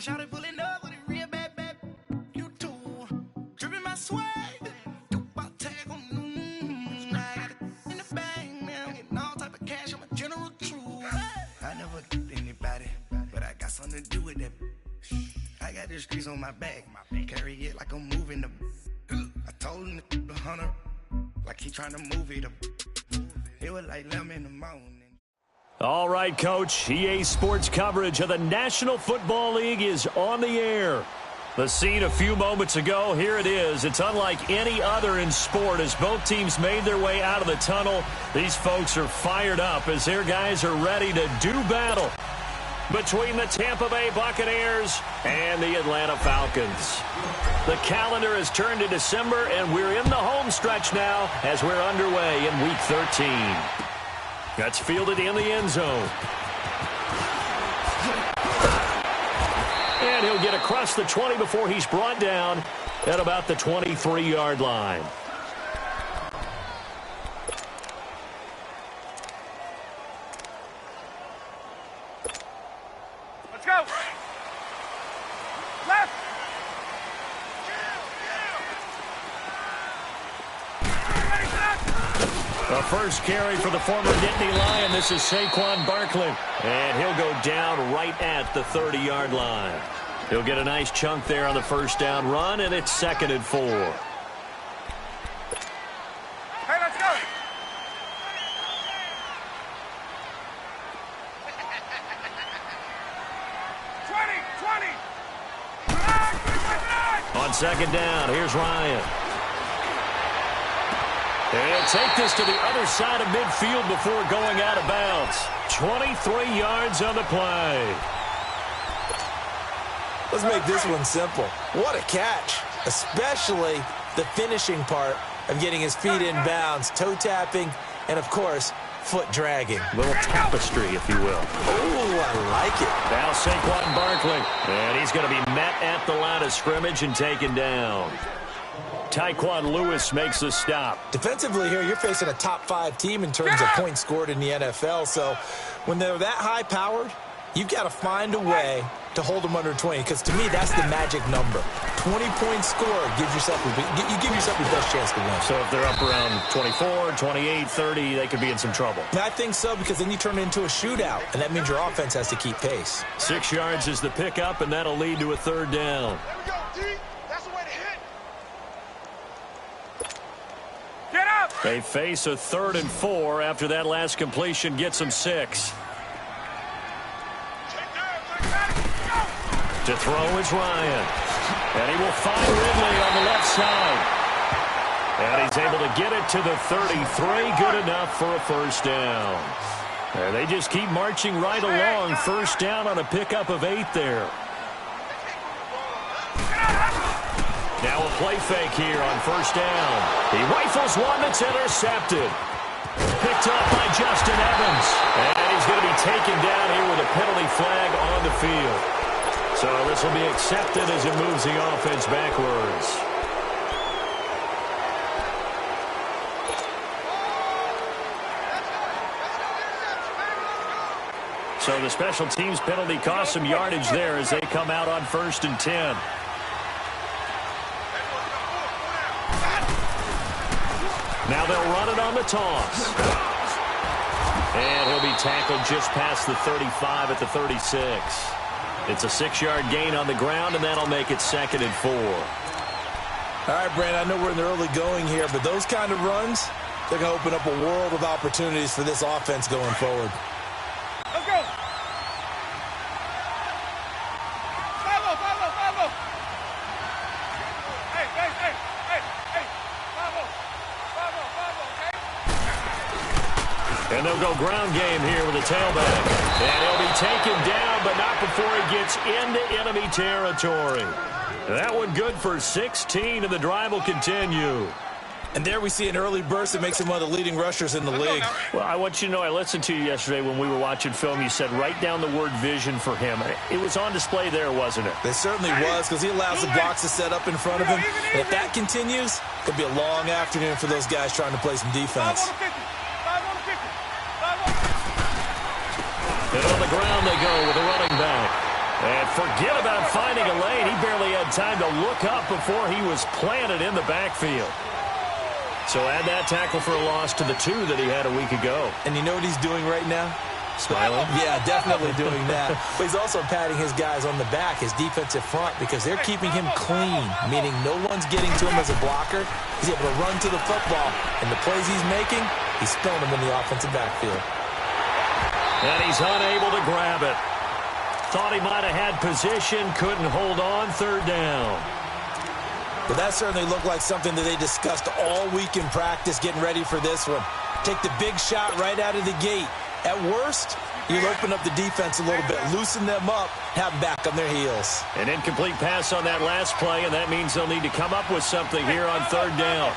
shouted pulling up with a real bad, bad. You too. Dripping my swag. Do my tag on I got it in the bag, man. I'm getting all type of cash. I'm a general true. I never did anybody, but I got something to do with that. I got the streets on my back. Carry it like I'm moving the. I told him the hunter, like he trying to move it up. It was like lemon in the morning. All right, Coach. EA Sports coverage of the National Football League is on the air. The scene a few moments ago, here it is. It's unlike any other in sport as both teams made their way out of the tunnel. These folks are fired up as their guys are ready to do battle between the Tampa Bay Buccaneers and the Atlanta Falcons. The calendar has turned to December, and we're in the home stretch now as we're underway in Week 13. That's fielded in the end zone. And he'll get across the 20 before he's brought down at about the 23-yard line. Let's go. Left. The first carry for the former Nittany Lion. This is Saquon Barkley. And he'll go down right at the 30-yard line. He'll get a nice chunk there on the first down run, and it's 2nd and 4. Hey, let's go. On second down, here's Ryan. And take this to the other side of midfield before going out of bounds. 23 yards on the play. Let's make this one simple. What a catch, especially the finishing part of getting his feet in bounds, toe tapping, and, of course, foot dragging. A little tapestry, if you will. Oh, I like it. Now Saquon Barkley. And he's going to be met at the line of scrimmage and taken down. Tyquan Lewis makes a stop. Defensively here, you're facing a top-5 team in terms of points scored in the NFL. So when they're that high-powered, you've got to find a way to hold them under 20, because to me, that's the magic number. 20-point score gives yourself you give yourself your best chance to win. So if they're up around 24, 28, 30, they could be in some trouble. I think so, because then you turn it into a shootout, and that means your offense has to keep pace. 6 yards is the pickup, and that'll lead to a third down. There we go, D. That's the way to hit. Get up! They face a 3rd and 4 after that last completion gets them 6. To throw is Ryan. And he will find Ridley on the left side. And he's able to get it to the 33. Good enough for a first down. And they just keep marching right along. First down on a pickup of 8 there. Now a play fake here on first down. He rifles one that's intercepted. Picked up by Justin Evans. And he's going to be taken down here with a penalty flag on the field. So this will be accepted as it moves the offense backwards. So the special teams penalty cost some yardage there as they come out on 1st and 10. Now they'll run it on the toss. And he'll be tackled just past the 35 at the 36. It's a 6-yard gain on the ground, and that'll make it 2nd and 4. All right, Brandon, I know we're in the early going here, but those kind of runs, they're going to open up a world of opportunities for this offense going forward. Let's go. Follow. Hey. Follow, okay? And they'll go ground game here with a tailback. And he'll be taken down, but not before he gets into enemy territory. That one good for 16, and the drive will continue. And there we see an early burst that makes him one of the leading rushers in the league. Well, I want you to know, I listened to you yesterday when we were watching film. You said write down the word vision for him. It was on display there, wasn't it? It certainly was, because he allows the blocks to set up in front of him. And if that continues, it could be a long afternoon for those guys trying to play some defense. And on the ground they go with a running back. And forget about finding a lane. He barely had time to look up before he was planted in the backfield. So add that tackle for a loss to the 2 that he had a week ago. And you know what he's doing right now? Smiling? Yeah, definitely doing that. But he's also patting his guys on the back, his defensive front, because they're keeping him clean, meaning no one's getting to him as a blocker. He's able to run to the football, and the plays he's making, he's spilling them in the offensive backfield. And he's unable to grab it. Thought he might have had position, couldn't hold on, 3rd down. But that certainly looked like something that they discussed all week in practice getting ready for this one. Take the big shot right out of the gate. At worst, you'll open up the defense a little bit, loosen them up, have them back on their heels. An incomplete pass on that last play, and that means they'll need to come up with something here on 3rd down.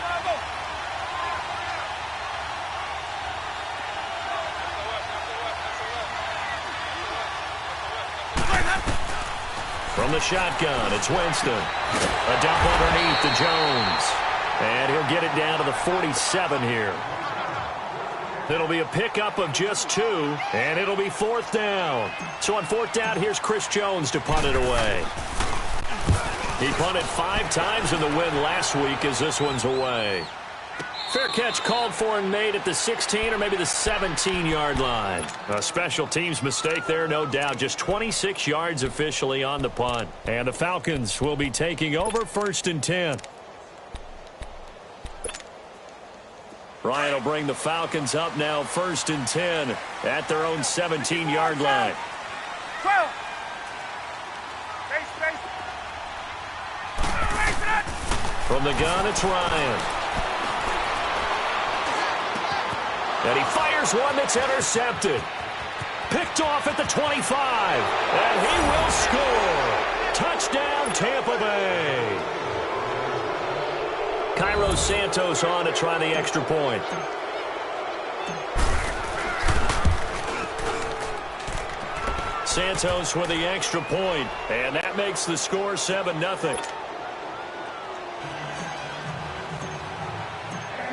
From the shotgun, it's Winston. A dump underneath to Jones. And he'll get it down to the 47 here. It'll be a pickup of just 2, and it'll be 4th down. So on 4th down, here's Chris Jones to punt it away. He punted 5 times in the win last week as this one's away. Fair catch called for and made at the 16 or maybe the 17-yard line. A special teams mistake there, no doubt. Just 26 yards officially on the punt. And the Falcons will be taking over 1st and 10. Ryan will bring the Falcons up now 1st and 10 at their own 17-yard line. 12. From the gun, it's Ryan. And he fires one that's intercepted. Picked off at the 25. And he will score. Touchdown, Tampa Bay. Cairo Santos on to try the extra point. Santos with the extra point, and that makes the score 7-0.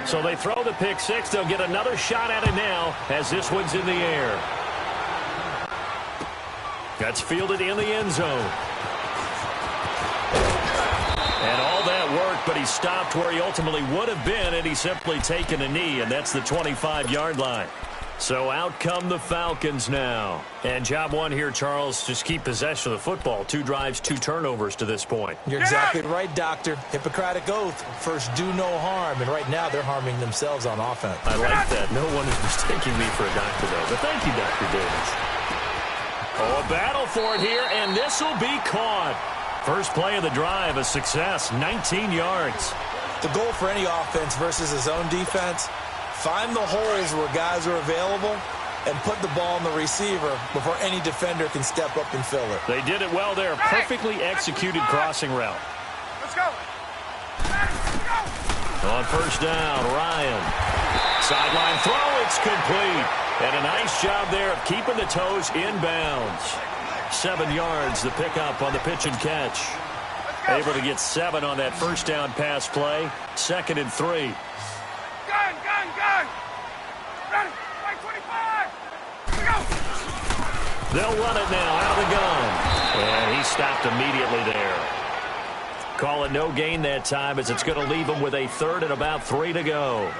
So they throw the pick 6. They'll get another shot at it now as this one's in the air. That's fielded in the end zone. And all that work, but he stopped where he ultimately would have been, and he's simply taken a knee, and that's the 25-yard line. So out come the Falcons now. And job one here, Charles, just keep possession of the football. 2 drives, 2 turnovers to this point. You're exactly right, Doctor. Hippocratic oath. First, do no harm. And right now, they're harming themselves on offense. I like that. No one is mistaking me for a doctor, though. But thank you, Dr. Davis. Oh, a battle for it here, and this will be caught. First play of the drive, a success, 19 yards. The goal for any offense versus his own defense, find the holes where guys are available and put the ball on the receiver before any defender can step up and fill it. They did it well there. Perfectly executed crossing route. Let's go. On first down, Ryan. Sideline throw, it's complete. And a nice job there of keeping the toes inbounds. 7 yards, the pickup on the pitch and catch. Able to get 7 on that first down pass play. 2nd and 3. Gun. Ready. Right 25. Here we go. They'll run it now out of the gun. And he stopped immediately there. Call it no gain that time as it's going to leave him with a 3rd and about 3 to go.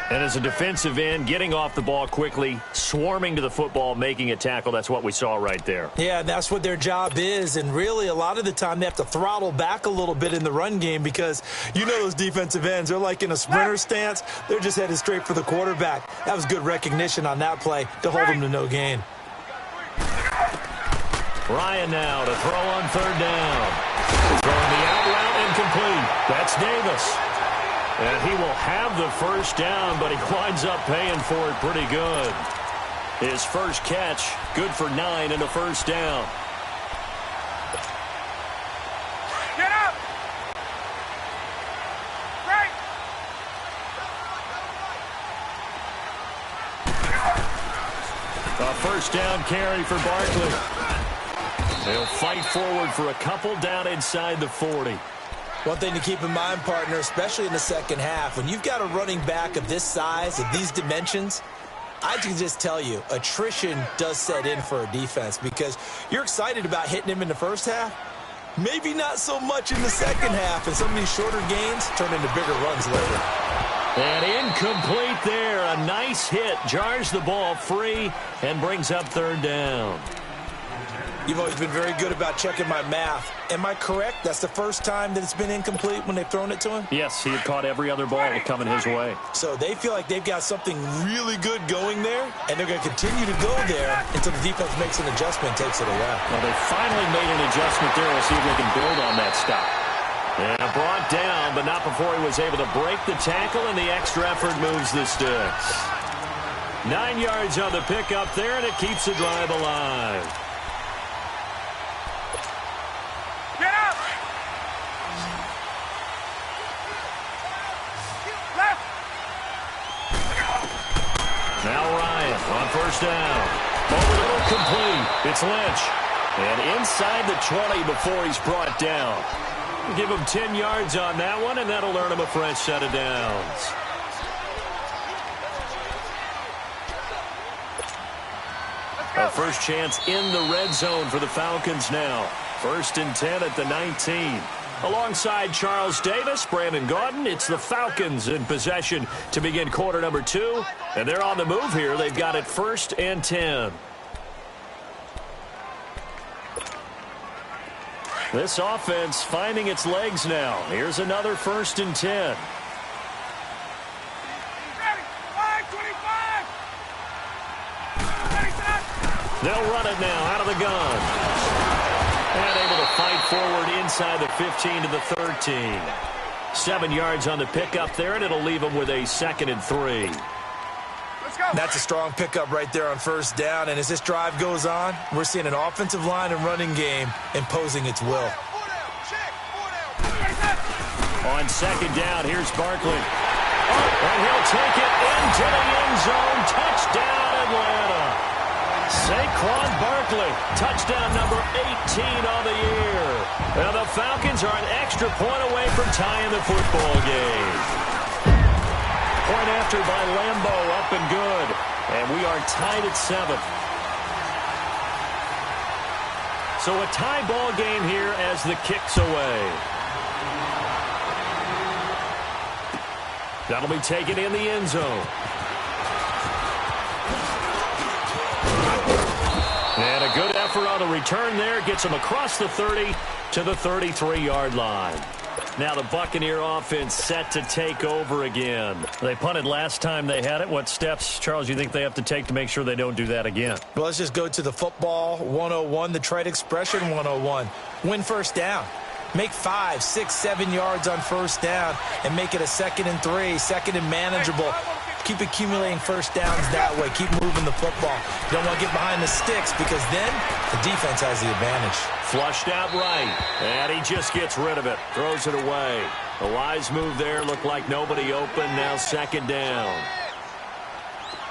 And as a defensive end, getting off the ball quickly, swarming to the football, making a tackle, that's what we saw right there. Yeah, that's what their job is. And really, a lot of the time, they have to throttle back a little bit in the run game because you know those defensive ends, they're like in a sprinter stance. They're just headed straight for the quarterback. That was good recognition on that play to hold them to no gain. Ryan now to throw on 3rd down. Throwing the out route incomplete. That's Davis. And he will have the first down, but he winds up paying for it pretty good. His first catch, good for 9 and a first down. Get up. Right. A first down carry for Barkley. They'll fight forward for a couple down inside the 40. One thing to keep in mind, partner, especially in the second half, when you've got a running back of this size, of these dimensions, I can just tell you, attrition does set in for a defense because you're excited about hitting him in the first half. Maybe not so much in the second half, and some of these shorter gains turn into bigger runs later. And incomplete there. A nice hit. Jars the ball free and brings up third down. You've always been very good about checking my math. Am I correct? That's the first time that it's been incomplete when they've thrown it to him? Yes, he had caught every other ball coming his way. So they feel like they've got something really good going there, and they're going to continue to go there until the defense makes an adjustment and takes it away. Well, they finally made an adjustment there. We'll see if they can build on that stop. And brought down, but not before he was able to break the tackle, and the extra effort moves the sticks. 9 yards on the pickup there, and it keeps the drive alive. Get up! Left! Now Ryan on first down. Over the middle, complete. It's Lynch. And inside the 20 before he's brought down. Give him 10 yards on that one, and that'll earn him a fresh set of downs. A first chance in the red zone for the Falcons now. 1st and 10 at the 19. Alongside Charles Davis, Brandon Gaudin, it's the Falcons in possession to begin quarter number 2. And they're on the move here. They've got it 1st and 10. This offense finding its legs now. Here's another 1st and 10. Ready! 5-25! Ready, set! They'll run it now out of the gun. And able to fight forward inside the 15 to the 13. 7 yards on the pickup there, and it'll leave them with a 2nd and 3. Let's go! That's a strong pickup right there on first down, and as this drive goes on, we're seeing an offensive line and running game imposing its will. Ready, On set! 2nd down, here's Barkley. And he'll take it into the end zone. Touchdown, Atlanta. Saquon Barkley, touchdown number 18 on the year. Now the Falcons are an extra point away from tying the football game. Point after by Lambo, up and good. And we are tied at 7. So a tie ball game here as the kick's away. That'll be taken in the end zone. And a good effort on the return there. Gets him across the 30 to the 33-yard line. Now the Buccaneer offense set to take over again. They punted last time they had it. What steps, Charles, you think they have to take to make sure they don't do that again? Well, let's just go to the football 101, the trite expression 101. Win first down. Make 5, 6, 7 yards on first down and make it a 2nd and 3, 2nd and manageable. Keep accumulating first downs that way. Keep moving the football. You don't want to get behind the sticks because then the defense has the advantage. Flushed out right, and he just gets rid of it. Throws it away. A wise move there. Looked like nobody open. Now 2nd down.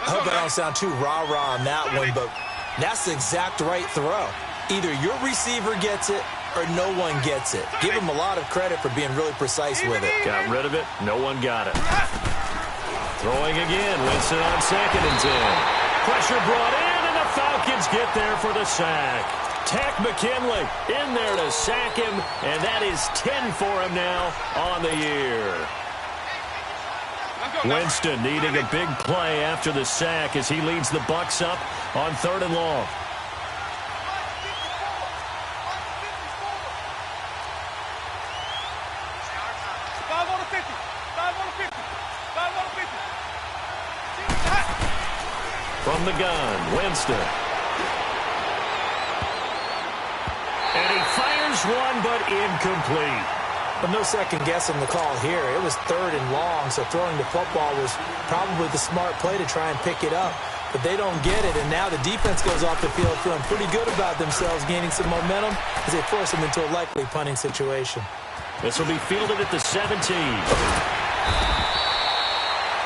I hope I don't sound too rah-rah on that one, but that's the exact right throw. Either your receiver gets it or no one gets it. Give him a lot of credit for being really precise with it. Got rid of it. No one got it. Throwing again. Winston on 2nd and 10. Pressure brought in, and the Falcons get there for the sack. Tack McKinley in there to sack him, and that is 10 for him now on the year. Winston needing a big play after the sack as he leads the Bucs up on 3rd and long. From the gun, Winston. And he fires one, but incomplete. But no second guessing the call here. It was 3rd and long, so throwing the football was probably the smart play to try and pick it up. But they don't get it, and now the defense goes off the field feeling pretty good about themselves, gaining some momentum as they force them into a likely punting situation. This will be fielded at the 17.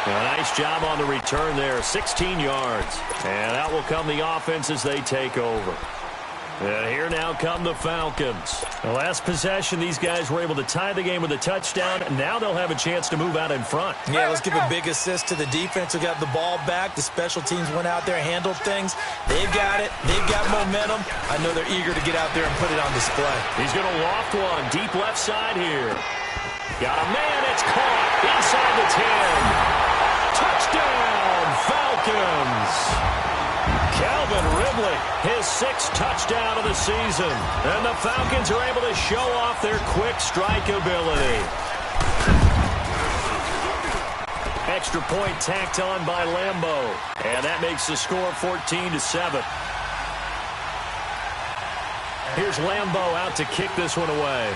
A nice job on the return there, 16 yards. And out will come the offense as they take over. And here now come the Falcons. The last possession, these guys were able to tie the game with a touchdown, and now they'll have a chance to move out in front. Yeah, let's give a big assist to the defense who got the ball back. The special teams went out there, handled things. They've got it. They've got momentum. I know they're eager to get out there and put it on display. He's going to loft one deep left side here. Got a man. It's caught inside the 10. Touchdown, Falcons. Calvin Ridley, his 6th touchdown of the season. And the Falcons are able to show off their quick strike ability. Extra point tacked on by Lambeau. And that makes the score 14-7. Here's Lambeau out to kick this one away.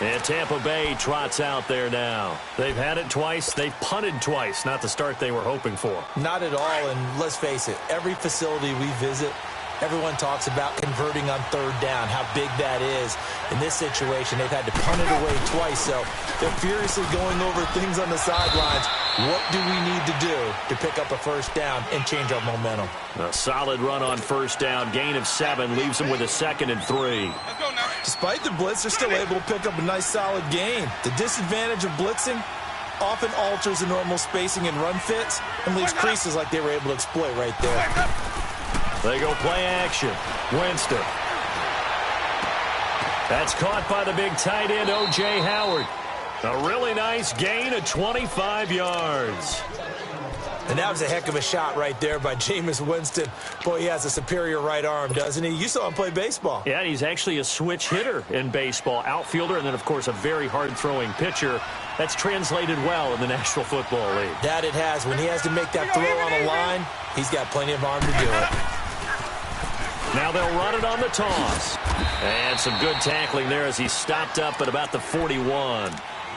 And Tampa Bay trots out there now. They've had it twice. They've punted twice. Not the start they were hoping for. Not at all, and let's face it, every facility we visit, everyone talks about converting on 3rd down, how big that is. In this situation, they've had to punt it away twice, so they're furiously going over things on the sidelines. What do we need to do to pick up a 1st down and change our momentum? A solid run on 1st down. Gain of 7 leaves them with a 2nd and 3. Despite the blitz, they're still able to pick up a nice, solid gain. The disadvantage of blitzing often alters the normal spacing and run fits and leaves creases like they were able to exploit right there. They go play action. Winston. That's caught by the big tight end, O.J. Howard. A really nice gain of 25 yards. And that was a heck of a shot right there by Jameis Winston. Boy, he has a superior right arm, doesn't he? You saw him play baseball. Yeah, he's actually a switch hitter in baseball. Outfielder, and then, of course, a very hard-throwing pitcher. That's translated well in the National Football League. That it has. When he has to make that throw on a line, he's got plenty of arm to do it. Now they'll run it on the toss. And some good tackling there as he stopped up at about the 41.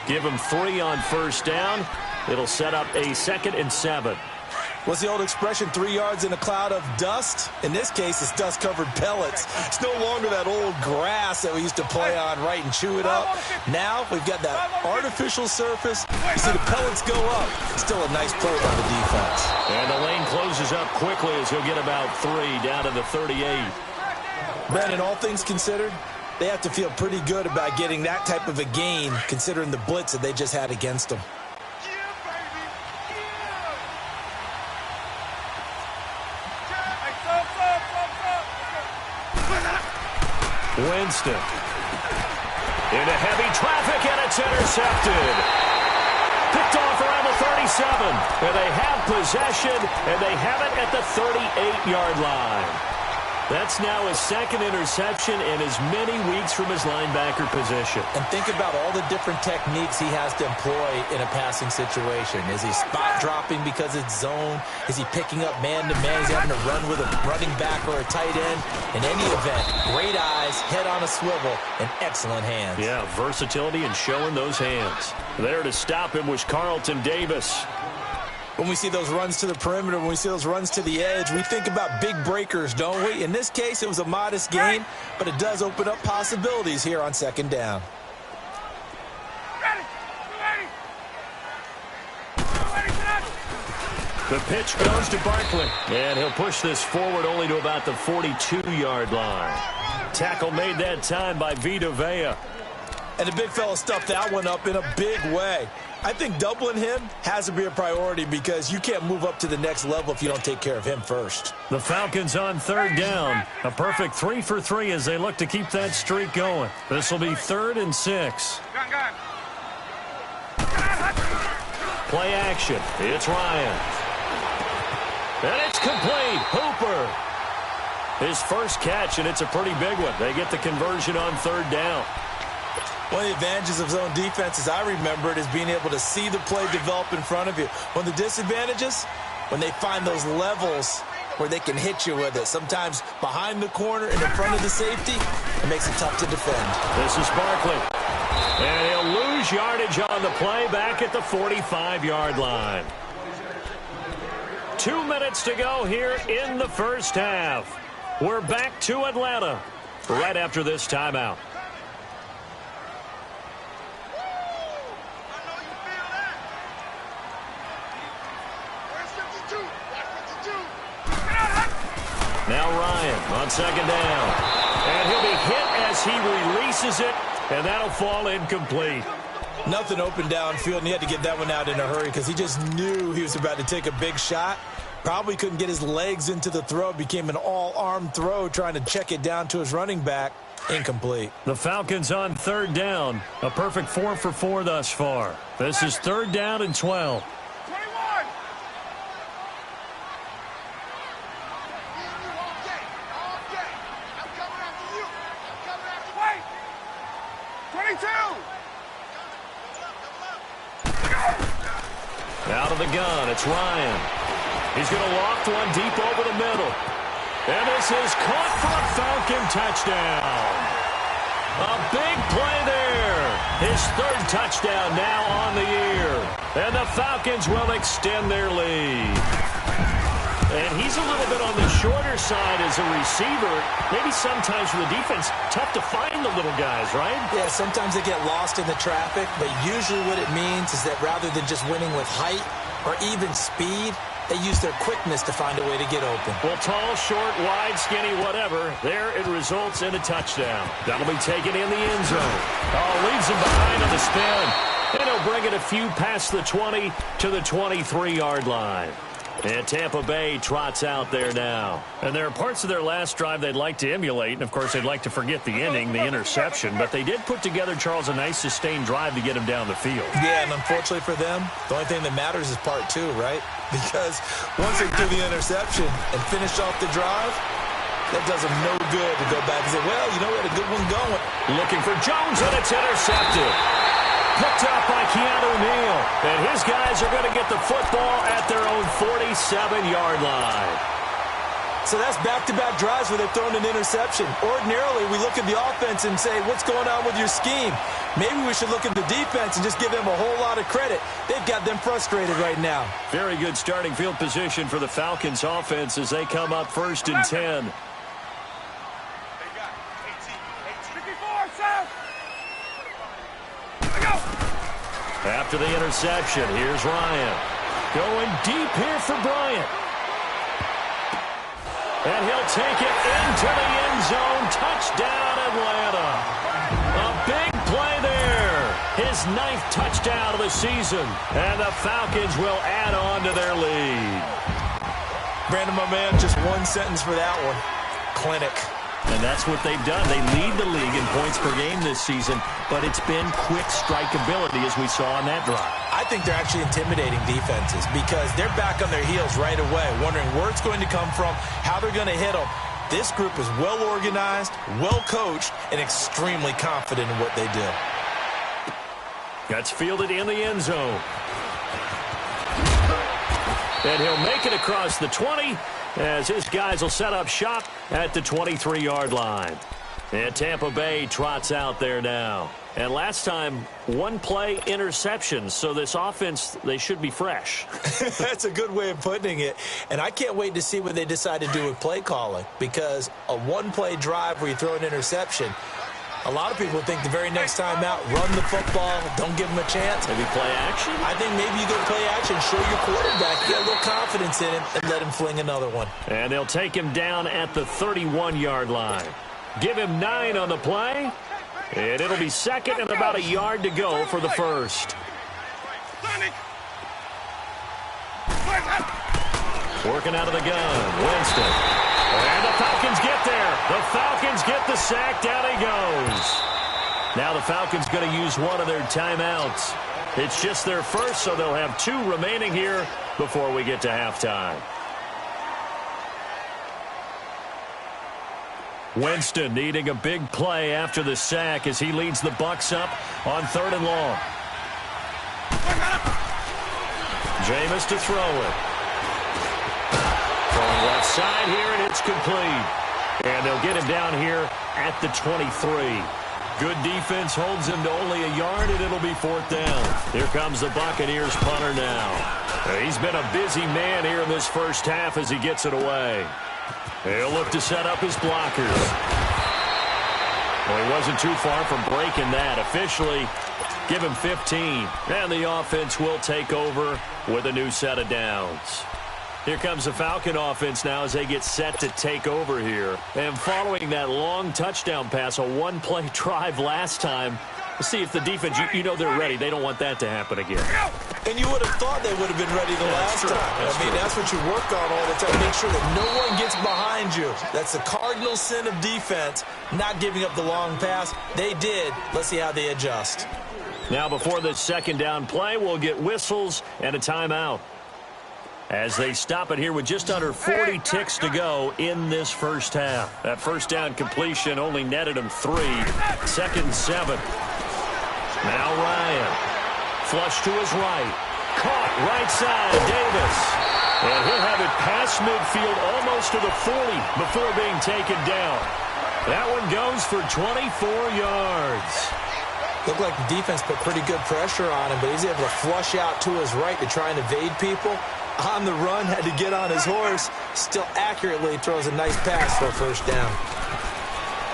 Give him 3 on 1st down. It'll set up a 2nd and 7. What's the old expression, 3 yards in a cloud of dust? In this case, it's dust-covered pellets. It's no longer that old grass that we used to play on, right, and chew it up. Now we've got that artificial surface. You see the pellets go up. Still a nice play by the defense. And the lane closes up quickly as he'll get about 3 down to the 38. Brandon, all things considered, they have to feel pretty good about getting that type of a gain considering the blitz that they just had against them. Winston into heavy traffic, and it's intercepted. Picked off around the 37, and they have possession, and they have it at the 38-yard line. That's now his 2nd interception in as many weeks from his linebacker position. And think about all the different techniques he has to employ in a passing situation. Is he spot dropping because it's zone? Is he picking up man-to-man? Is he having to run with a running back or a tight end? In any event, great eyes, head on a swivel, and excellent hands. Yeah, versatility and showing those hands. There to stop him was Carlton Davis. When we see those runs to the perimeter, when we see those runs to the edge, we think about big breakers, don't we? In this case, it was a modest gain, but it does open up possibilities here on 2nd down. The pitch goes to Barkley, and he'll push this forward only to about the 42-yard line. Tackle made that time by Vita Vea. And the big fella stuffed that one up in a big way. I think doubling him has to be a priority because you can't move up to the next level if you don't take care of him first. The Falcons on 3rd down. A perfect 3 for 3 as they look to keep that streak going. This will be 3rd and 6. Play action. It's Ryan. And it's complete. Hooper. His first catch, and it's a pretty big one. They get the conversion on 3rd down. One of the advantages of zone defense, as I remember it, is being able to see the play develop in front of you. One of the disadvantages, when they find those levels where they can hit you with it. Sometimes behind the corner and in front of the safety, it makes it tough to defend. This is Barkley. And he'll lose yardage on the play back at the 45-yard line. 2 minutes to go here in the 1st half. We're back to Atlanta right after this timeout. Now Ryan on second down. And he'll be hit as he releases it, and that'll fall incomplete. Nothing open downfield, and he had to get that one out in a hurry because he just knew he was about to take a big shot. Probably couldn't get his legs into the throw. It became an all-arm throw trying to check it down to his running back. Incomplete. The Falcons on third down. A perfect 4 for 4 thus far. This is third down and 12. 21. Wait. 22. Out of the gun, it's Ryan. He's going to loft one deep over the middle. And this is caught for a Falcon touchdown. A big play there. His third touchdown now on the year. And the Falcons will extend their lead. And he's a little bit on the shorter side as a receiver. Maybe sometimes for the defense, tough to find the little guys, right? Yeah, sometimes they get lost in the traffic, but usually what it means is that rather than just winning with height or even speed, they use their quickness to find a way to get open. Well, tall, short, wide, skinny, whatever, there it results in a touchdown. That'll be taken in the end zone. Oh, leaves him behind on the spin. And he'll bring it a few past the 20 to the 23-yard line. And Tampa Bay trots out there now. And there are parts of their last drive they'd like to emulate. And, of course, they'd like to forget the ending, the interception. But they did put together, Charles, a nice sustained drive to get him down the field. Yeah, and unfortunately for them, the only thing that matters is part 2, right? Because once they do the interception and finish off the drive, that does them no good to go back and say, well, you know, we had a good one going. Looking for Jones, and it's intercepted. Picked up by Keanu Neal. And his guys are going to get the football at their own 47-yard line. So that's back-to-back drives where they've thrown an interception. Ordinarily, we look at the offense and say, what's going on with your scheme? Maybe we should look at the defense and just give them a whole lot of credit. They've got them frustrated right now. Very good starting field position for the Falcons offense as they come up first and 10. After the interception, here's Ryan. Going deep here for Bryant. And he'll take it into the end zone. Touchdown, Atlanta. A big play there. His 9th touchdown of the season. And the Falcons will add on to their lead. Brandon, my man, just one sentence for that one. Clinic. And that's what they've done. They lead the league in points per game this season, but it's been quick strikeability as we saw on that drive. I think they're actually intimidating defenses because they're back on their heels right away, wondering where it's going to come from, how they're going to hit them. This group is well organized, well coached, and extremely confident in what they do. That's fielded in the end zone. And he'll make it across the 20 as his guys will set up shop at the 23-yard line. And Tampa Bay trots out there now. And last time, one play interceptions. So this offense, they should be fresh. That's a good way of putting it. And I can't wait to see what they decide to do with play calling, because a one-play drive where you throw an interception, a lot of people think the very next time out, run the football, don't give them a chance. Maybe play action? I think maybe you go play action, show your quarterback, get a little confidence in him, and let him fling another one. And they'll take him down at the 31-yard line. Give him 9 on the play, and it'll be second and about a yard to go for the first. Working out of the gun, Winston. And the Falcons get there. The Falcons get the sack. Down he goes. Now the Falcons going to use one of their timeouts. It's just their first, so they'll have 2 remaining here before we get to halftime. Winston needing a big play after the sack as he leads the Bucs up on 3rd and long. Jameis to throw it. From left side here, and it's complete. And they'll get him down here at the 23. Good defense holds him to only a yard, and it'll be 4th down. Here comes the Buccaneers punter now. He's been a busy man here in this first half as he gets it away. He'll look to set up his blockers. Well, he wasn't too far from breaking that. Officially, give him 15. And the offense will take over with a new set of downs. Here comes the Falcon offense now as they get set to take over here. And following that long touchdown pass, a one-play drive last time, let's see if the defense, you know they're ready. They don't want that to happen again. And you would have thought they would have been ready the last time. That's what you work on all the time. Make sure that no one gets behind you. That's the cardinal sin of defense, not giving up the long pass. They did. Let's see how they adjust. Now before the second down play, we'll get whistles and a timeout, as they stop it here with just under 40 ticks to go in this first half. That first down completion only netted him 3. 2nd and 7. Now Ryan. Flush to his right. Caught right side, Davis. And he'll have it past midfield almost to the 40 before being taken down. That one goes for 24 yards. Looked like the defense put pretty good pressure on him, but he's able to flush out to his right to try and evade people. On the run, had to get on his horse. Still accurately throws a nice pass for a first down.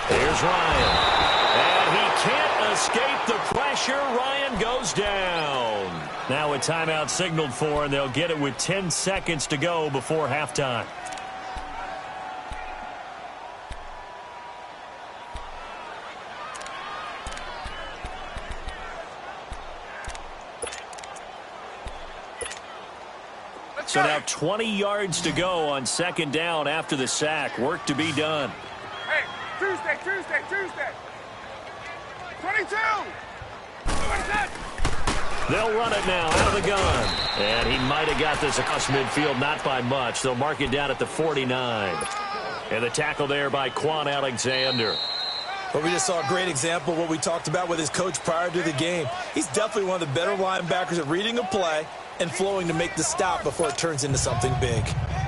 Here's Ryan. And he can't escape the pressure. Ryan goes down. Now a timeout signaled for, and they'll get it with 10 seconds to go before halftime. So now 20 yards to go on second down after the sack. Work to be done. Hey, Tuesday. 22. They'll run it now out of the gun. And he might have got this across midfield, not by much. They'll mark it down at the 49. And the tackle there by Quan Alexander. But we just saw a great example of what we talked about with his coach prior to the game. He's definitely one of the better linebackers at reading a play and flowing to make the stop before it turns into something big.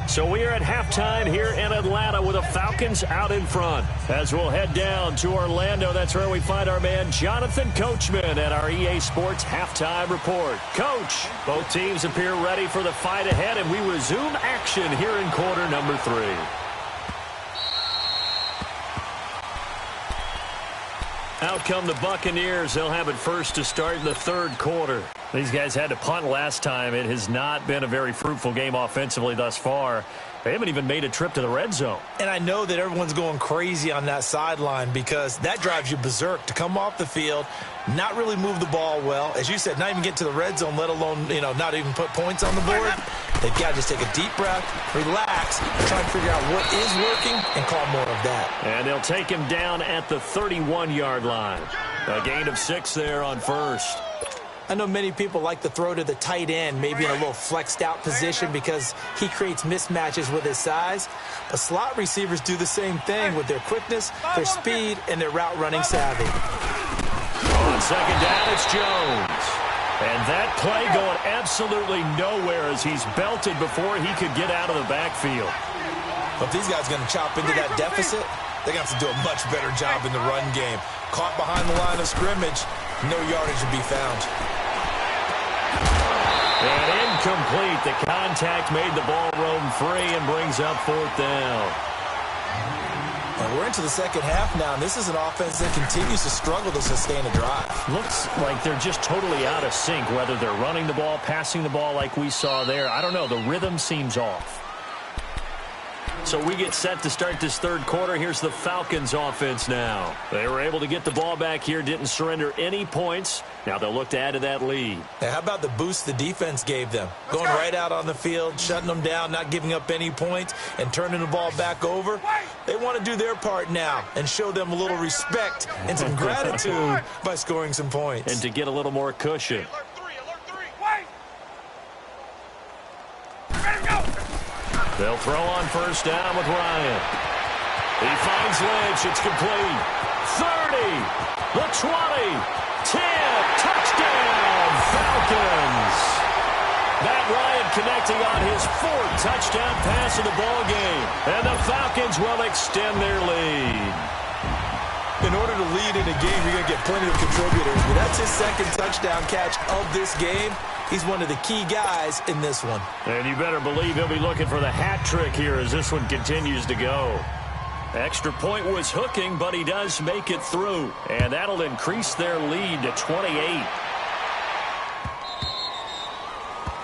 So we are at halftime here in Atlanta with the Falcons out in front. As we'll head down to Orlando, that's where we find our man Jonathan Coachman at our EA Sports Halftime Report. Coach, both teams appear ready for the fight ahead, and we resume action here in quarter number 3. Out come the Buccaneers. They'll have it first to start in the third quarter. These guys had to punt last time. It has not been a very fruitful game offensively thus far. They haven't even made a trip to the red zone. And I know that everyone's going crazy on that sideline because that drives you berserk to come off the field, not really move the ball well. As you said, not even get to the red zone, let alone, not even put points on the board. They've got to just take a deep breath, relax, try and figure out what is working and call more of that. And they'll take him down at the 31-yard line. A gain of 6 there on first. I know many people like to throw to the tight end, maybe in a little flexed out position because he creates mismatches with his size. But slot receivers do the same thing with their quickness, their speed, and their route running savvy. On second down, it's Jones. And that play going absolutely nowhere as he's belted before he could get out of the backfield. But if these guys are going to chop into that deficit, they're going to have to do a much better job in the run game. Caught behind the line of scrimmage, no yardage to be found. And incomplete. The contact made the ball roam free and brings up 4th down. And we're into the second half now, and this is an offense that continues to struggle to sustain a drive. Looks like they're just totally out of sync, whether they're running the ball, passing the ball like we saw there. I don't know. The rhythm seems off. So we get set to start this third quarter. Here's the Falcons offense now. They were able to get the ball back here, didn't surrender any points. Now they'll look to add to that lead. Now, how about the boost the defense gave them? Going right out on the field, shutting them down, not giving up any points, and turning the ball back over. They want to do their part now and show them a little respect and some gratitude by scoring some points. And to get a little more cushion. They'll throw on first down with Ryan. He finds Lynch. It's complete. 30. The 20. 10. Touchdown, Falcons. Matt Ryan connecting on his 4th touchdown pass of the ball game. And the Falcons will extend their lead. In order to lead in a game, you're going to get plenty of contributors. But that's his 2nd touchdown catch of this game. He's one of the key guys in this one. And you better believe he'll be looking for the hat trick here as this one continues to go. Extra point was hooking, but he does make it through. And that'll increase their lead to 28.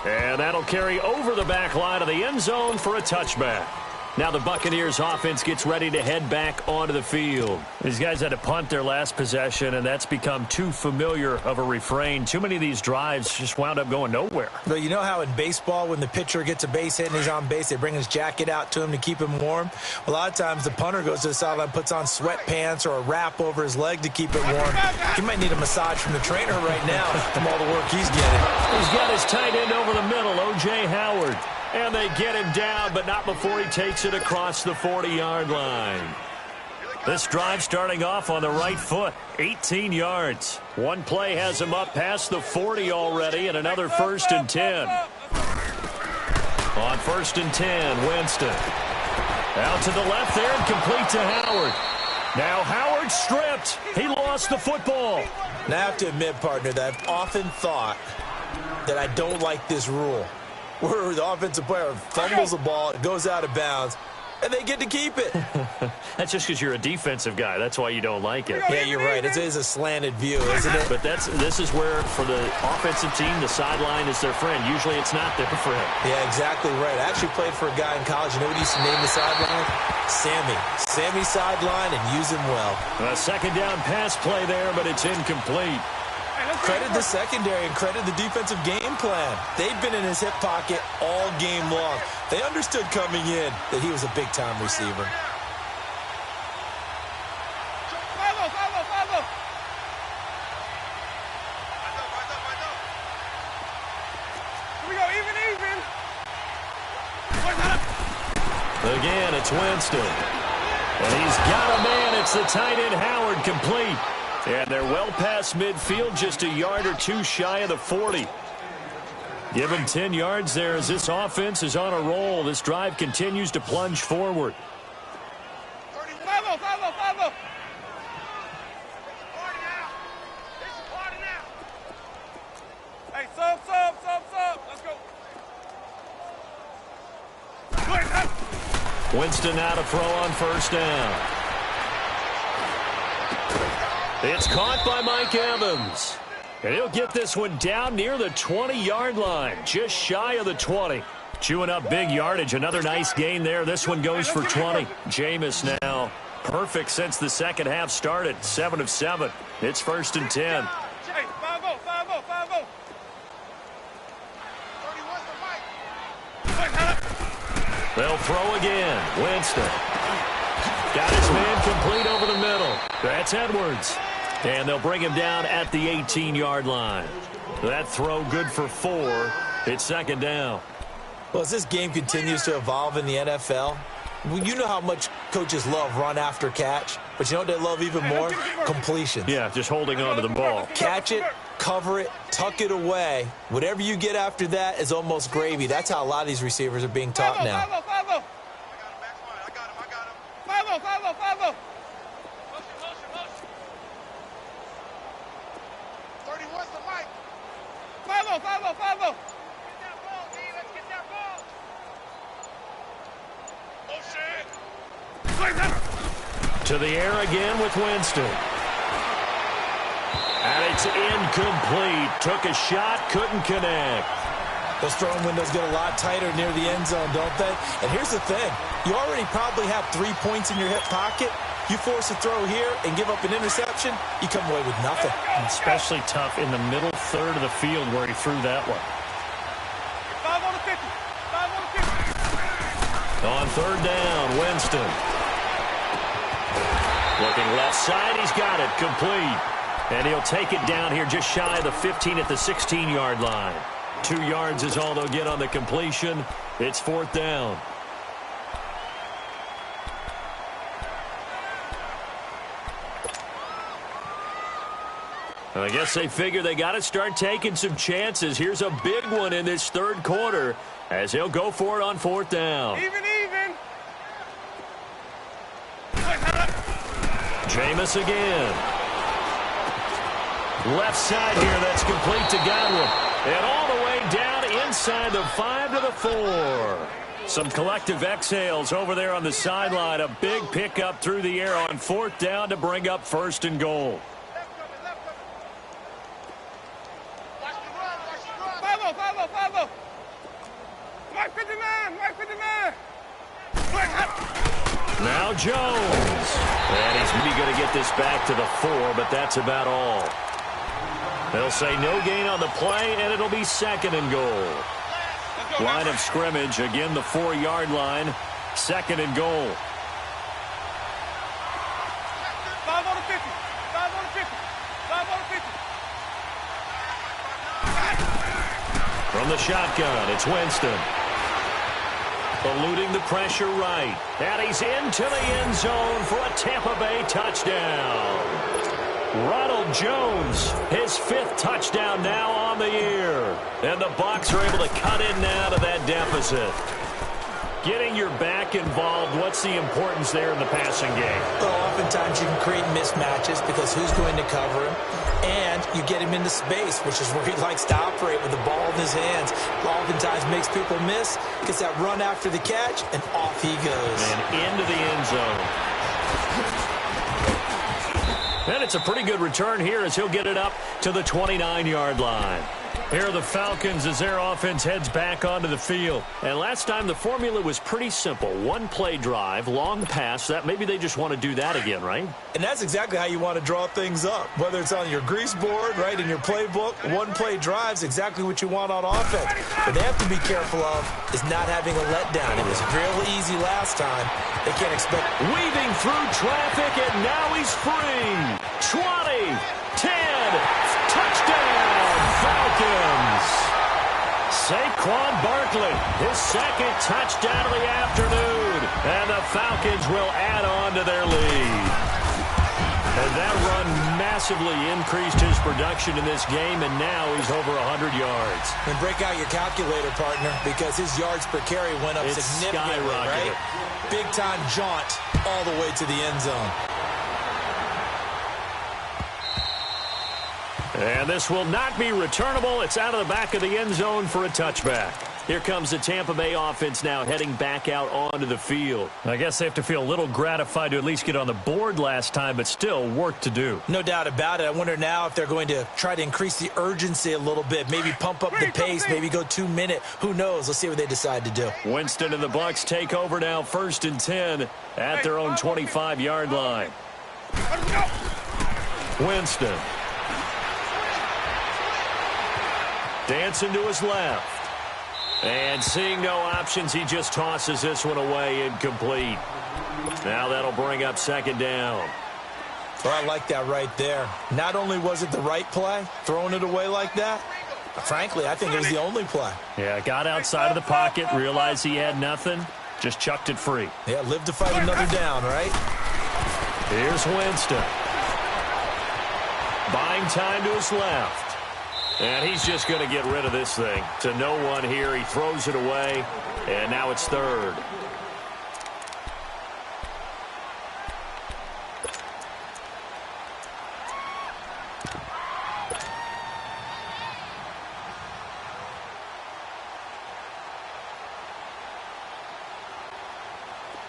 And that'll carry over the back line of the end zone for a touchback. Now the Buccaneers offense gets ready to head back onto the field. These guys had to punt their last possession, and that's become too familiar of a refrain. Too many of these drives just wound up going nowhere. But you know how in baseball, when the pitcher gets a base hit and he's on base, they bring his jacket out to him to keep him warm? A lot of times the punter goes to the sideline, puts on sweatpants or a wrap over his leg to keep it warm. He might need a massage from the trainer right now from all the work he's getting. He's got his tight end over the middle, O.J. Howard. And they get him down, but not before he takes it across the 40-yard line. This drive starting off on the right foot, 18 yards. One play has him up past the 40 already, and another 1st and 10. On 1st and 10, Winston. Out to the left there and complete to Howard. Now Howard stripped. He lost the football. Now I have to admit, partner, that I've often thought that I don't like this rule, where the offensive player fumbles the ball, it goes out of bounds, and they get to keep it. That's just because you're a defensive guy. That's why you don't like it. Yeah, you're right. It is a slanted view, isn't it? But this is where, for the offensive team, the sideline is their friend. Usually it's not their friend. Yeah, exactly right. I actually played for a guy in college. You know what he used to name the sideline? Sammy. Sammy sideline, and use him well. A second down pass play there, but it's incomplete. Credit the secondary and credit the defensive game plan. They've been in his hip pocket all game long. They understood coming in that he was a big-time receiver. Here we go, even. Again, it's Winston. And he's got a man. It's the tight end Howard, complete. And they're well past midfield, just a yard or two shy of the 40. Give him 10 yards there as this offense is on a roll. This drive continues to plunge forward. Hey, sub. Let's go. Winston now to throw on 1st down. It's caught by Mike Evans. And he'll get this one down near the 20-yard line, just shy of the 20. Chewing up big yardage. Another nice gain there. This one goes for 20. Jameis now perfect since the second half started. 7 of 7. It's 1st and 10. Hey, 5-0. They'll throw again. Winston. Got his man complete over the middle. That's Edwards. And they'll bring him down at the 18-yard line. That throw good for 4. It's 2nd down. Well, as this game continues to evolve in the NFL, you know how much coaches love run after catch, but you know what they love even more? Completions. Yeah, just holding on to the ball. Catch it, cover it, tuck it away. Whatever you get after that is almost gravy. That's how a lot of these receivers are being taught now. 5-0. To the air again with Winston. And it's incomplete. Took a shot, couldn't connect. Those throwing windows get a lot tighter near the end zone, don't they? And here's the thing. You already probably have 3 points in your hip pocket. You force a throw here and give up an interception, you come away with nothing. Especially tough in the middle third of the field where he threw that one. 5 on the 50. 5 on the 50. On 3rd down, Winston. Looking left side, he's got it, complete. And he'll take it down here just shy of the 15 at the 16-yard line. 2 yards is all they'll get on the completion. It's 4th down. I guess they figure they got to start taking some chances. Here's a big one in this 3rd quarter as he'll go for it on 4th down. Even. Jameis again. Left side here, that's complete to Godwin. And all the way down inside the 5 to the 4. Some collective exhales over there on the sideline. A big pickup through the air on 4th down to bring up 1st and goal. 5-0. Mike 59, Mike 59. Now Jones. And he's maybe going to get this back to the 4, but that's about all. They'll say no gain on the play, and it'll be 2nd and goal. Line of scrimmage, again the 4-yard line. 2nd and goal. 5 on the 50. 5 on the 50. 5 on the 50. From the shotgun, it's Winston. Eluding the pressure right. And he's into the end zone for a Tampa Bay touchdown. Ronald Jones, his 5th touchdown now on the year. And the Bucs are able to cut in now to that deficit. Getting your back involved, what's the importance there in the passing game? Well, oftentimes you can create mismatches because who's going to cover him? And you get him into space, which is where he likes to operate with the ball in his hands. Oftentimes makes people miss, gets that run after the catch, and off he goes. And into the end zone. And it's a pretty good return here as he'll get it up to the 29-yard line. Here are the Falcons as their offense heads back onto the field. And last time the formula was pretty simple. 1-play drive, long pass. That maybe they just want to do that again, right? And that's exactly how you want to draw things up. Whether it's on your grease board, right, in your playbook, 1-play drive's exactly what you want on offense. What they have to be careful of is not having a letdown. It was real easy last time. They can't expect... Weaving through traffic, and now he's free. 20, 10, touchdown, Falcons. Saquon Barkley, his 2nd touchdown of the afternoon. And the Falcons will add on to their lead. And that run massively increased his production in this game, and now he's over 100 yards. And break out your calculator, partner, because his yards per carry went up significantly, right? Big-time jaunt all the way to the end zone. And this will not be returnable. It's out of the back of the end zone for a touchback. Here comes the Tampa Bay offense now heading back out onto the field. I guess they have to feel a little gratified to at least get on the board last time, but still work to do. No doubt about it. I wonder now if they're going to try to increase the urgency a little bit, maybe pump up the pace, maybe go 2-minute. Who knows? Let's see what they decide to do. Winston and the Bucs take over now, 1st and 10 at their own 25-yard line. Winston. Dancing to his left. And seeing no options, he just tosses this one away, incomplete. Now that'll bring up 2nd down. Well, I like that right there. Not only was it the right play, throwing it away like that, frankly, I think it was the only play. Yeah, got outside of the pocket, realized he had nothing, just chucked it free. Yeah, live to fight another down, right? Here's Winston. Buying time to his left. And he's just going to get rid of this thing. To no one here. He throws it away. And now it's 3rd.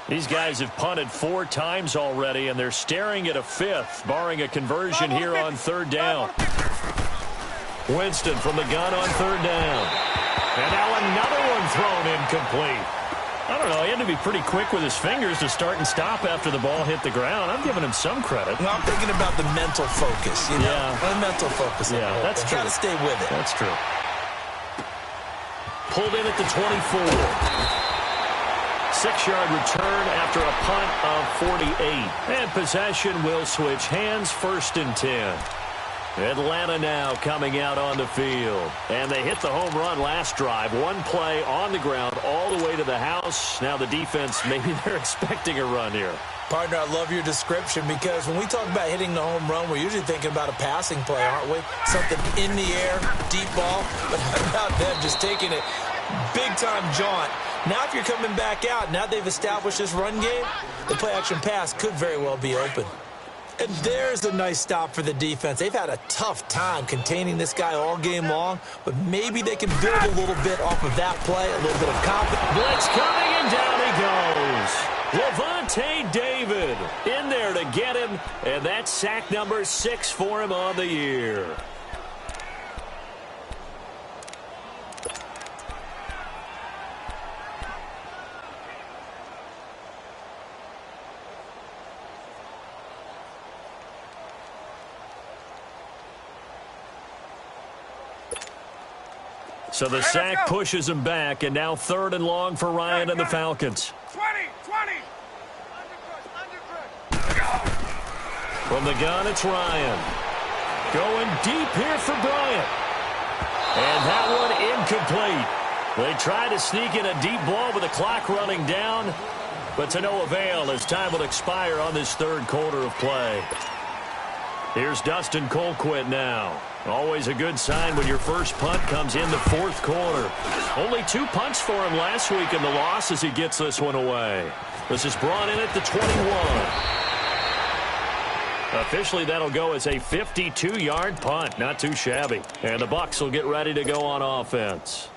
These guys have punted 4 times already, and they're staring at a 5th, barring a conversion here on 3rd down. Winston from the gun on 3rd down. And now another one thrown incomplete. I don't know, he had to be pretty quick with his fingers to start and stop after the ball hit the ground. I'm giving him some credit. Well, I'm thinking about the mental focus, you know? Yeah. The mental focus. Yeah, that's true. Got to stay with it. That's true. Pulled in at the 24. 6-yard return after a punt of 48. And possession will switch hands, 1st and 10. Atlanta now coming out on the field. And they hit the home run last drive. 1 play on the ground all the way to the house. Now the defense, maybe they're expecting a run here. Partner, I love your description because when we talk about hitting the home run, we're usually thinking about a passing play, aren't we? Something in the air, deep ball. But how about them just taking it big-time jaunt? Now if you're coming back out, now they've established this run game, the play-action pass could very well be open. And there's a nice stop for the defense. They've had a tough time containing this guy all game long, but maybe they can build a little bit off of that play, a little bit of confidence. Blitz coming, and down he goes. Lavonte David in there to get him, and that's sack number 6 for him on the year. So the sack pushes him back, and now 3rd and long for Ryan and the Falcons. 20. From the gun, it's Ryan. Going deep here for Bryant. And that one incomplete. They try to sneak in a deep ball with the clock running down, but to no avail as time will expire on this 3rd quarter of play. Here's Dustin Colquitt now. Always a good sign when your first punt comes in the 4th quarter. Only 2 punts for him last week in the loss as he gets this one away. This is brought in at the 21. Officially, that'll go as a 52-yard punt. Not too shabby. And the Bucs will get ready to go on offense.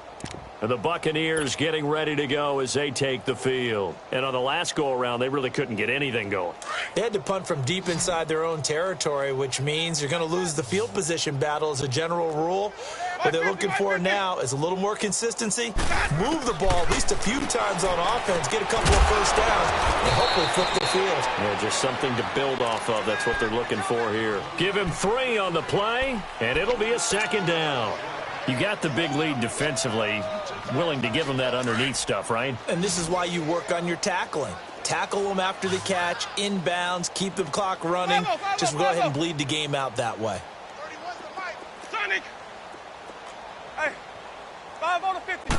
And the Buccaneers getting ready to go as they take the field. And on the last go-around, they really couldn't get anything going. They had to punt from deep inside their own territory, which means you're going to lose the field position battle as a general rule. What they're looking for now is a little more consistency. Move the ball at least a few times on offense, get a couple of first downs, and hopefully flip the field. Yeah, just something to build off of. That's what they're looking for here. Give him 3 on the play, and it'll be a 2nd down. You got the big lead defensively, willing to give them that underneath stuff, right? And this is why you work on your tackling. Tackle them after the catch, inbounds, keep the clock running. Just go ahead and bleed the game out that way. Sonic! Hey, 5 on the 50.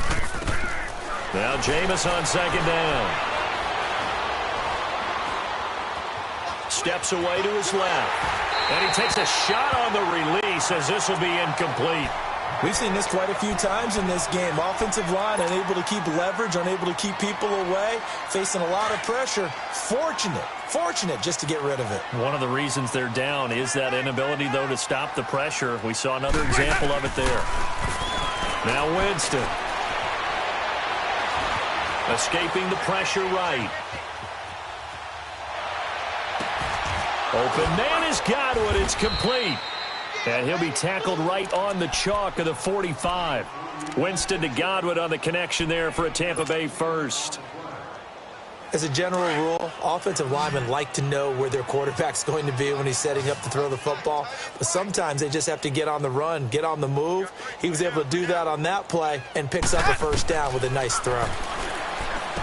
Now Jameis on 2nd down. Steps away to his left. And he takes a shot on the release as this will be incomplete. We've seen this quite a few times in this game. Offensive line unable to keep leverage, unable to keep people away, facing a lot of pressure. Fortunate just to get rid of it. One of the reasons they're down is that inability, though, to stop the pressure. We saw another example of it there. Now Winston. Escaping the pressure right. Open man is Godwin. It's complete. And he'll be tackled right on the chalk of the 45. Winston to Godwin on the connection there for a Tampa Bay first. As a general rule, offensive linemen like to know where their quarterback's going to be when he's setting up to throw the football. But sometimes they just have to get on the run, get on the move. He was able to do that on that play and picks up a first down with a nice throw.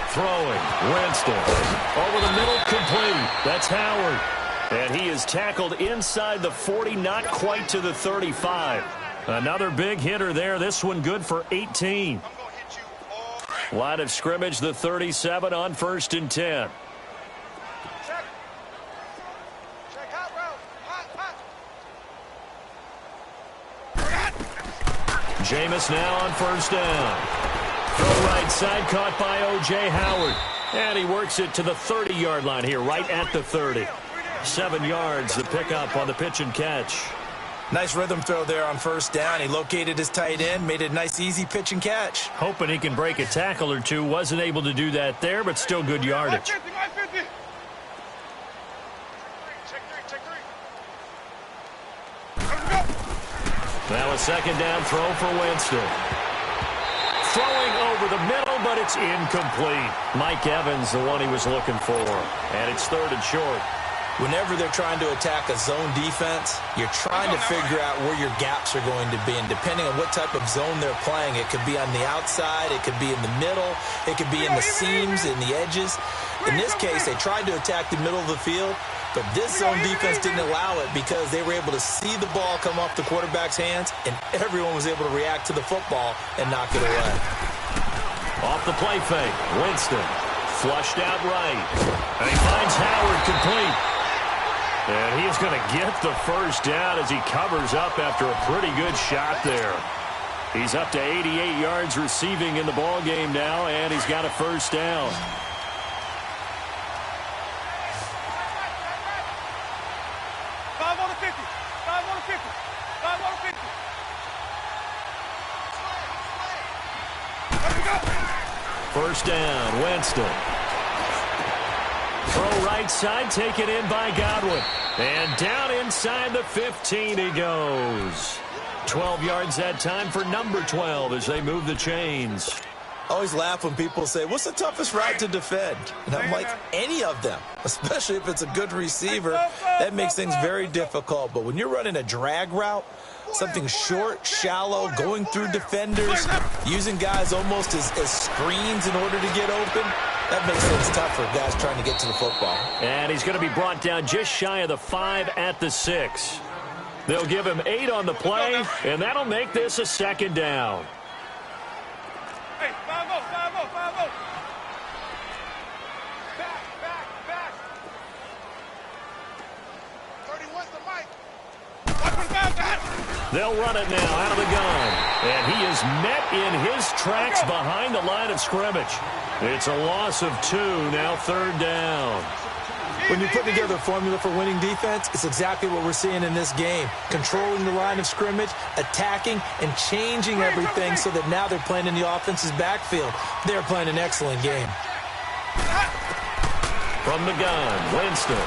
Throwing, Winston. Over the middle, complete. That's Howard. And he is tackled inside the 40, not quite to the 35. Another big hitter there. This one good for 18. Line of scrimmage, the 37 on 1st and 10. Jameis now on 1st down. Throw right side, caught by O.J. Howard. And he works it to the 30-yard line here, right at the 30. 7 yards, the pickup on the pitch and catch. Nice rhythm throw there on 1st down. He located his tight end, made it a nice, easy pitch and catch. Hoping he can break a tackle or two. Wasn't able to do that there, but still good yardage. Now a 2nd down throw for Winston. Throwing over the middle, but it's incomplete. Mike Evans, the one he was looking for. And it's 3rd and short. Whenever they're trying to attack a zone defense, you're trying to figure out where your gaps are going to be. And depending on what type of zone they're playing, it could be on the outside, it could be in the middle, it could be in the seams, in the edges. In this case, they tried to attack the middle of the field, but this zone defense didn't allow it because they were able to see the ball come off the quarterback's hands, and everyone was able to react to the football and knock it away. Off the play fake, Winston flushed out right. And he finds Howard complete. And he's going to get the first down as he covers up after a pretty good shot there. He's up to 88 yards receiving in the ball game now, and he's got a first down. First down, Winston. Throw right side, taken in by Godwin. And down inside the 15 he goes. 12 yards that time for number 12 as they move the chains. I always laugh when people say, what's the toughest route to defend? And I'm like, any of them, especially if it's a good receiver. That makes things very difficult. But when you're running a drag route, Something short, shallow, going through defenders, using guys almost as screens in order to get open. That makes things tough for guys trying to get to the football. And he's going to be brought down just shy of the 5 at the 6. They'll give him 8 on the play, and that'll make this a second down. Hey, 5-0, 5-0, 5-0. Back. 31's the mic. They'll run it now out of the gun. And he is met in his tracks behind the line of scrimmage. It's a loss of 2, now third down. When you put together a formula for winning defense, it's exactly what we're seeing in this game. Controlling the line of scrimmage, attacking, and changing everything so that now they're playing in the offense's backfield. They're playing an excellent game. From the gun, Winston.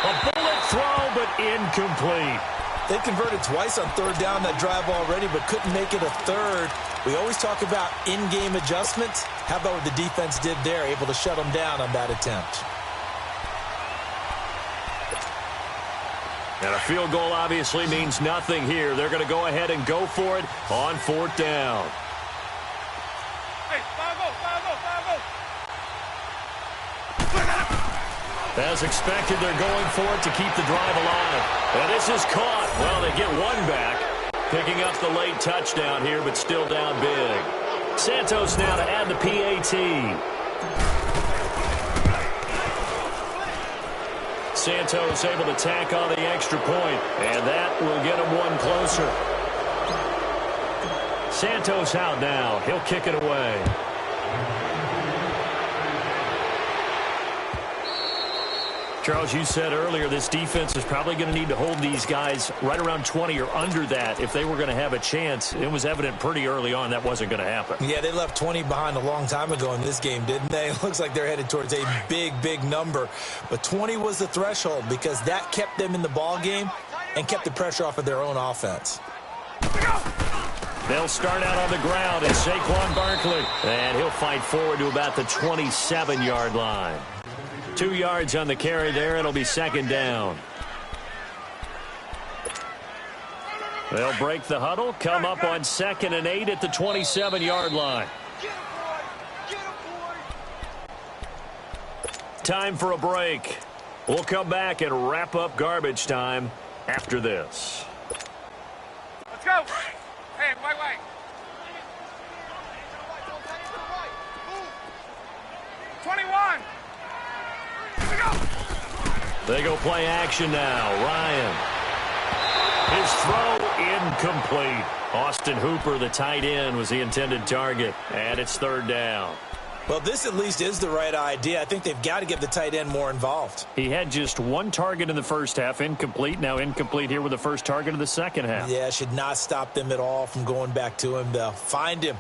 A bullet throw, but incomplete. They converted twice on third down that drive already, but couldn't make it a third. We always talk about in-game adjustments. How about what the defense did there, able to shut them down on that attempt? And a field goal obviously means nothing here. They're going to go ahead and go for it on fourth down. Hey, 5-0, 5-0, 5-0. As expected, they're going for it to keep the drive alive. And this is caught. Well, they get one back. Picking up the late touchdown here, but still down big. Santos now to add the PAT. Santos able to tack on the extra point, and that will get him one closer. Santos out now. He'll kick it away. Charles, you said earlier this defense is probably going to need to hold these guys right around 20 or under that if they were going to have a chance. It was evident pretty early on that wasn't going to happen. Yeah, they left 20 behind a long time ago in this game, didn't they? It looks like they're headed towards a big number. But 20 was the threshold because that kept them in the ball game and kept the pressure off of their own offense. They'll start out on the ground at Saquon Barkley. And he'll fight forward to about the 27-yard line. 2 yards on the carry there. It'll be second down. They'll break the huddle, come up on 2nd and 8 at the 27-yard line. Time for a break. We'll come back and wrap up garbage time after this. Let's go. Hey, wait. 21. They go play action now. Ryan. His throw incomplete. Austin Hooper, the tight end, was the intended target. And it's third down. Well, this at least is the right idea. I think they've got to get the tight end more involved. He had just one target in the first half, incomplete. Now incomplete here with the first target of the second half. Yeah, should not stop them at all from going back to him, though. Find him.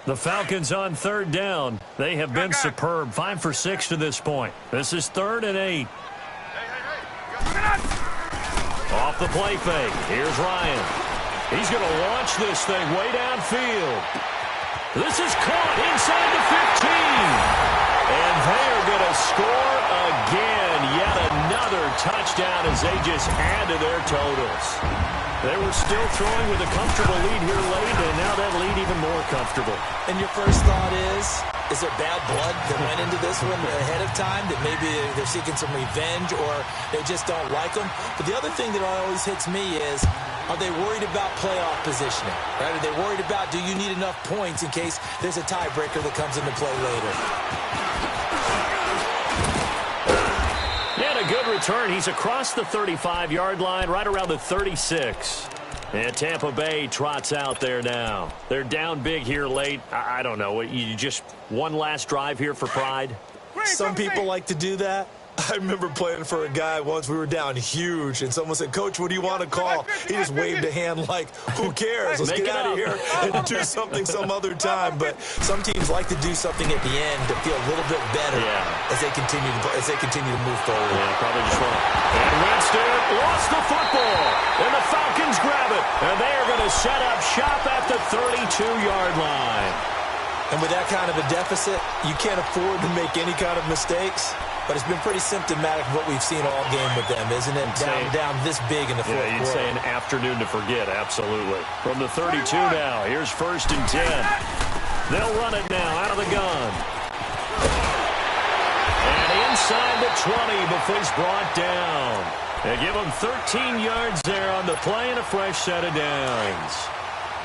The Falcons on third down. They have been superb. 5 for 6 to this point. This is 3rd and 8. Off the play fake. Here's Ryan. He's going to launch this thing way downfield. This is caught inside the 15. And they are going to score again. Yet another touchdown as they just add to their totals. They were still throwing with a comfortable lead here late, and now that lead even more comfortable. And your first thought is there bad blood that went into this one ahead of time, that maybe they're seeking some revenge or they just don't like them? But the other thing that always hits me is, are they worried about playoff positioning? Right? Are they worried about, do you need enough points in case there's a tiebreaker that comes into play later? And a good return. He's across the 35-yard line, right around the 36. And Tampa Bay trots out there now. They're down big here late. I don't know. You just one last drive here for pride? Some people like to do that. I remember playing for a guy once. We were down huge, and someone said, "Coach, what do you want to call?" He just waved a hand like, "Who cares? Let's get out of here and do something some other time." But some teams like to do something at the end to feel a little bit better as they continue to move forward. Yeah, probably just want. And Winston lost the football, and the Falcons grab it, and they are going to set up shop at the 32-yard line. And with that kind of a deficit, you can't afford to make any kind of mistakes. but it's been pretty symptomatic of what we've seen all game with them, isn't it? Down this big in the fourth quarter. You'd say an afternoon to forget, absolutely. From the 32 now, here's 1st and 10. They'll run it now out of the gun. And inside the 20 before he's brought down. They give him 13 yards there on the play and a fresh set of downs.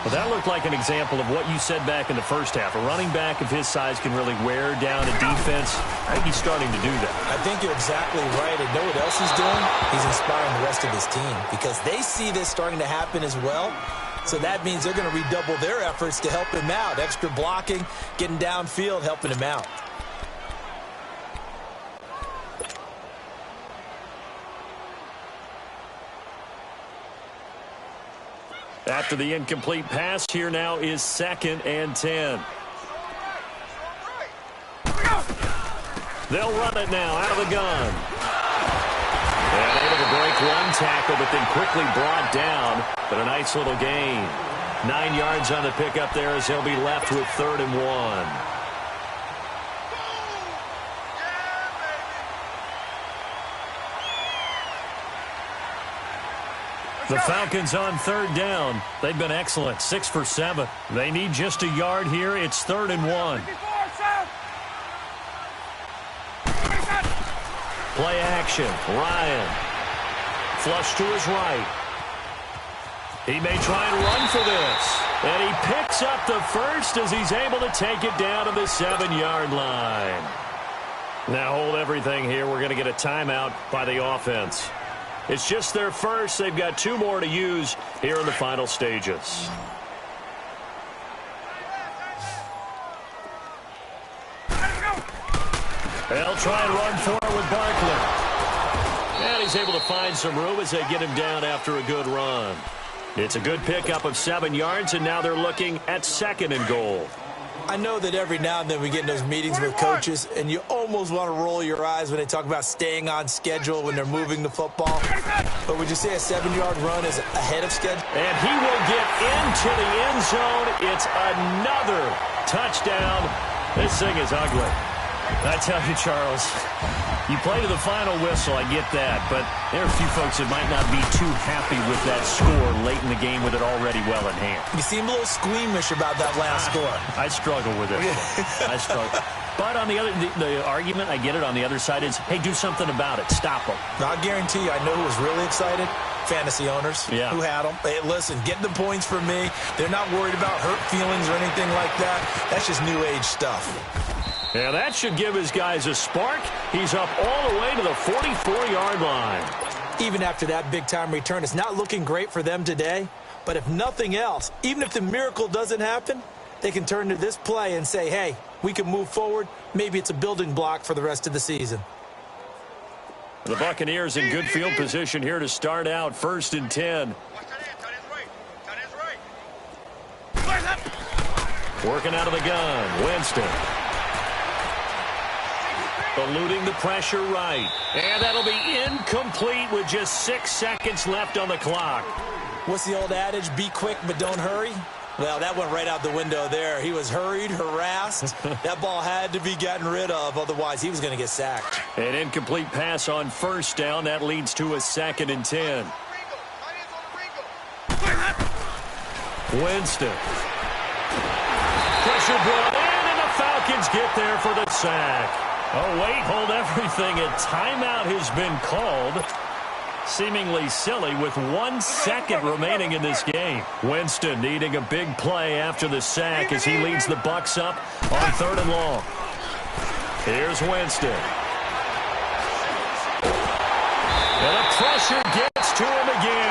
Well, that looked like an example of what you said back in the first half. A running back of his size can really wear down a defense. I think he's starting to do that. I think you're exactly right. And know what else he's doing? He's inspiring the rest of his team because they see this starting to happen as well. So that means they're going to redouble their efforts to help him out. Extra blocking, getting downfield, helping him out. After the incomplete pass, here now is 2nd and 10. They'll run it now out of the gun. And able to break one tackle, but then quickly brought down. But a nice little gain. 9 yards on the pickup there as he'll be left with 3rd and 1. The Falcons on 3rd down. They've been excellent, 6 for 7. They need just a yard here. It's 3rd and 1. Play action. Ryan. Flush to his right. He may try and run for this. And he picks up the first as he's able to take it down to the 7-yard line. Now hold everything here. We're going to get a timeout by the offense. It's just their first. They've got 2 more to use here in the final stages. They'll try and run for it with Barkley. And he's able to find some room as they get him down after a good run. It's a good pickup of 7 yards, and now they're looking at 2nd and goal. I know that every now and then we get in those meetings with coaches, and you almost want to roll your eyes when they talk about staying on schedule when they're moving the football. But would you say a 7-yard run is ahead of schedule? And he will get into the end zone. It's another touchdown. This thing is ugly. I tell you, Charles, you play to the final whistle, I get that, but there are a few folks that might not be too happy with that score late in the game with it already well in hand. You seem a little squeamish about that last score. I struggle with it. I struggle. But on the other, the argument, I get it, on the other side is, hey, do something about it. Stop them. Now, I guarantee you, I know who was really excited. Fantasy owners who had them. Hey, listen, get the points for me. They're not worried about hurt feelings or anything like that. That's just new age stuff. Yeah, that should give his guys a spark. He's up all the way to the 44-yard line. Even after that big-time return, it's not looking great for them today. But if nothing else, even if the miracle doesn't happen, they can turn to this play and say, hey, we can move forward. Maybe it's a building block for the rest of the season. The Buccaneers in good field position here to start out. 1st and 10. Working out of the gun. Winston. Eluding the pressure right. And that'll be incomplete with just 6 seconds left on the clock. What's the old adage? Be quick, but don't hurry. Well, that went right out the window there. He was hurried, harassed. That ball had to be gotten rid of. Otherwise, he was going to get sacked. An incomplete pass on 1st down. That leads to a 2nd and 10. Winston. Pressure brought in, and the Falcons get there for the sack. Oh, wait, hold everything. A timeout has been called. Seemingly silly with 1 second remaining in this game. Winston needing a big play after the sack as he leads the Bucs up on 3rd and long. Here's Winston. And the pressure gets to him again.